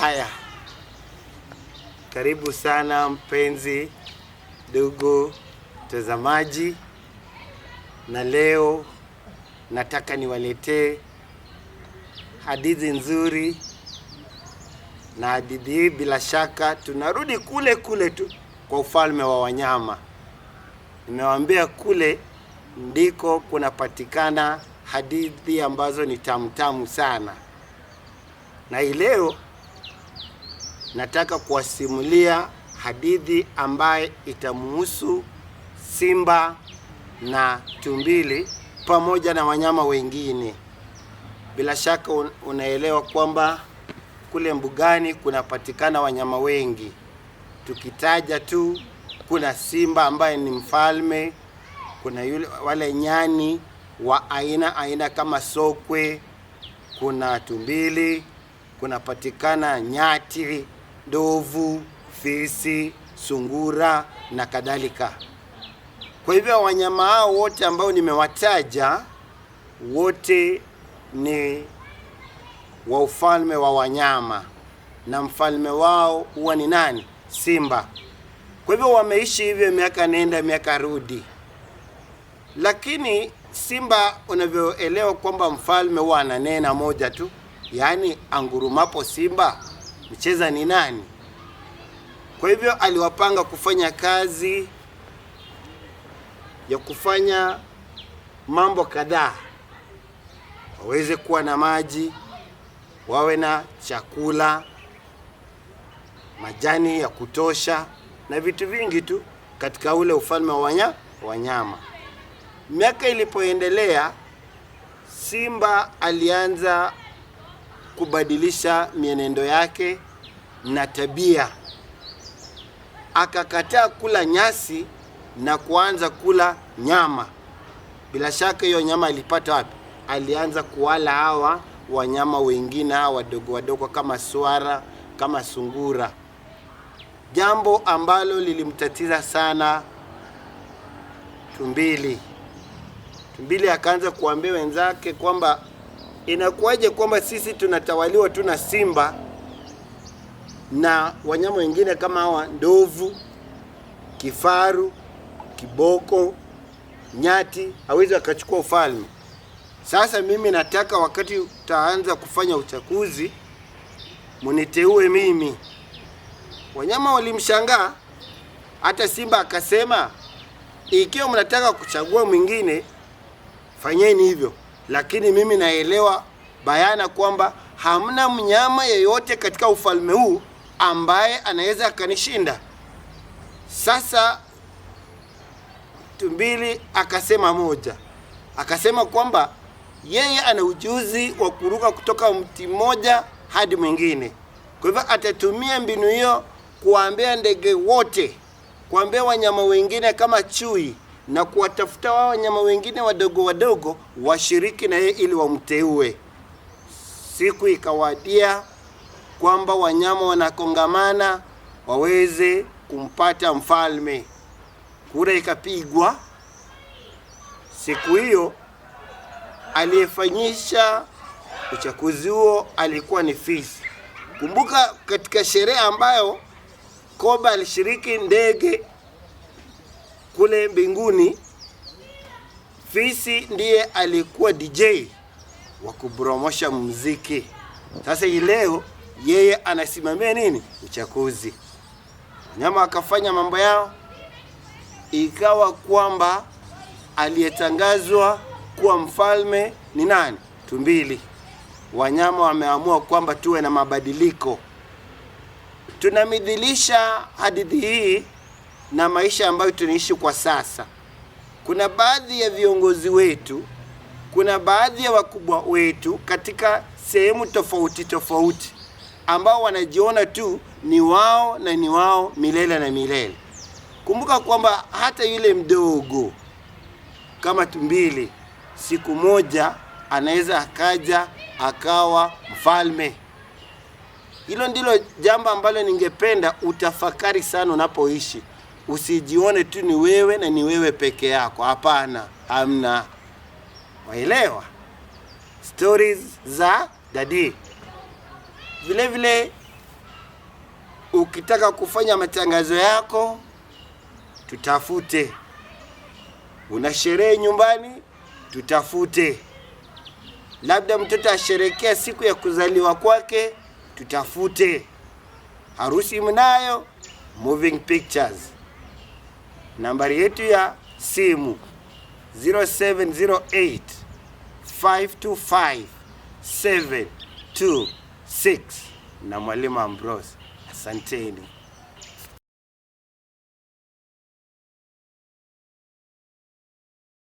Haya, karibu sana mpenzi ndugu mtazamaji, na leo nataka niwaletee hadithi nzuri, na hadithi hii bila shaka tunarudi kule kule tu kwa ufalme wa wanyama. Nimewaambia kule ndiko kunapatikana hadithi ambazo ni tamtamu sana, na leo nataka kuwasimulia hadithi ambaye itamuhusu simba na tumbili pamoja na wanyama wengine. Bila shaka unaelewa kwamba kule mbugani kunapatikana wanyama wengi. Tukitaja tu, kuna simba ambaye ni mfalme, kuna wale nyani wa aina kama sokwe, kuna tumbili, kunapatikana nyati, ndovu, fisi, sungura na kadhalika. Kwa hivyo wanyama hao wote ambao nimewataja wote ni wa ufalme wa wanyama, na mfalme wao huwa ni nani? Simba. Kwa hivyo wameishi hivyo miaka nenda miaka rudi. Lakini simba, unavyoelewa kwamba mfalme huwa ananena moja tu, yaani angurumapo simba mcheza ni nani? Kwa hivyo aliwapanga kufanya kazi ya kufanya mambo kadhaa. Waweze kuwa na maji, wawe na chakula, majani ya kutosha na vitu vingi tu katika ule ufalme wa wanyama. Miaka ilipoendelea, simba alianza kubadilisha mienendo yake na tabia. Akakataa kula nyasi na kuanza kula nyama. Bila shaka hiyo nyama alipata wapi? Alianza kuwala hawa wanyama wengine hawa wadogo wadogo kama swara, kama sungura. Jambo ambalo lilimtatiza sana tumbili. Tumbili akaanza kuambia wenzake kwamba inakuwaje kwamba sisi tunatawaliwa tu na simba na wanyama wengine kama hawa ndovu, kifaru, kiboko, nyati hawezi akachukua ufalme. Sasa mimi nataka wakati utaanza kufanya uchaguzi muniteue mimi. Wanyama walimshangaa, hata simba akasema, ikiwa mnataka kuchagua mwingine fanyeni hivyo, lakini mimi naelewa bayana kwamba hamna mnyama yeyote katika ufalme huu ambaye anaweza akanishinda. Sasa tumbili akasema moja, akasema kwamba yeye ana ujuzi wa kuruka kutoka mti mmoja hadi mwingine. Kwa hivyo atatumia mbinu hiyo kuambia ndege wote, kuambia wanyama wengine kama chui, na kuwatafuta wao wanyama wengine wadogo wadogo washiriki na yeye ili wamteue. Siku ikawadia kwamba wanyama wanakongamana waweze kumpata mfalme. Kura ikapigwa. Siku hiyo aliyefanyisha uchaguzi huo alikuwa ni fisi. Kumbuka katika sherehe ambayo koba alishiriki ndege kule mbinguni, fisi ndiye alikuwa DJ wa kupromosha muziki. Sasa hii leo yeye anasimamia nini? Uchaguzi. Wanyama akafanya mambo yao, ikawa kwamba aliyetangazwa kuwa mfalme ni nani? Tumbili. Wanyama wameamua kwamba tuwe na mabadiliko. Tunamidhilisha hadithi hii na maisha ambayo tunaishi kwa sasa. Kuna baadhi ya viongozi wetu, kuna baadhi ya wakubwa wetu katika sehemu tofauti tofauti ambao wanajiona tu ni wao na ni wao milele na milele. Kumbuka kwamba hata yule mdogo kama tumbili siku moja anaweza akaja akawa mfalme. Hilo ndilo jambo ambalo ningependa utafakari sana unapoishi. Usijione tu ni wewe na ni wewe peke yako. Hapana, hamna. Waelewa? Stories za Daddy. Vile vile Ukitaka kufanya matangazo yako, tutafute. Una sherehe nyumbani, tutafute. Labda mtoto asherekea siku ya kuzaliwa kwake, tutafute. Harusi mnayo, Moving Pictures. Nambari yetu ya simu 0708 525 726 na Mwalimu Ambrose. Asanteni.